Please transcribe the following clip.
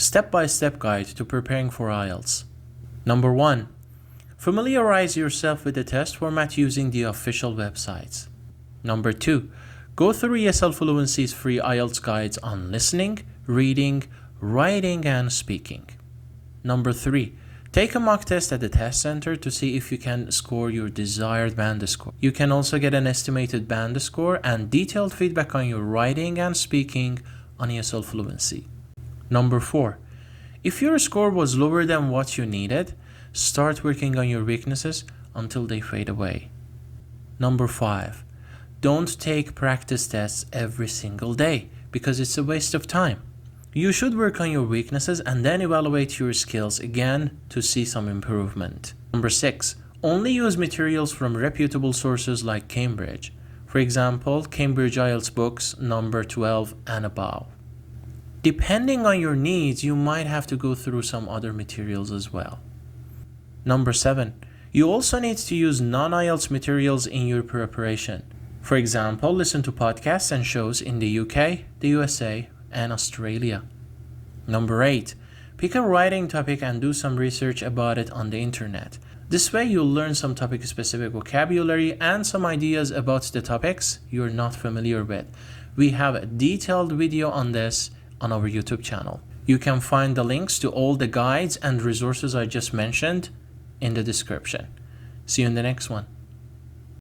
Step-by-step guide to preparing for IELTS. Number 1. Familiarize yourself with the test format using the official websites. Number 2. Go through ESL Fluency's free IELTS guides on listening, reading, writing, and speaking. Number 3. Take a mock test at the test center to see if you can score your desired band score. You can also get an estimated band score and detailed feedback on your writing and speaking on ESL Fluency. Number 4. If your score was lower than what you needed, start working on your weaknesses until they fade away. Number 5. Don't take practice tests every single day because it's a waste of time. You should work on your weaknesses and then evaluate your skills again to see some improvement. Number 6. Only use materials from reputable sources like Cambridge. For example, Cambridge IELTS books number 12 and above. Depending on your needs, you might have to go through some other materials as well. Number 7. You also need to use non-IELTS materials in your preparation. For example, listen to podcasts and shows in the UK, the USA, and Australia. Number 8. Pick a writing topic and do some research about it on the internet. This way you'll learn some topic-specific vocabulary and some ideas about the topics you're not familiar with. We have a detailed video on this on our YouTube channel. You can find the links to all the guides and resources I just mentioned in the description. See you in the next one.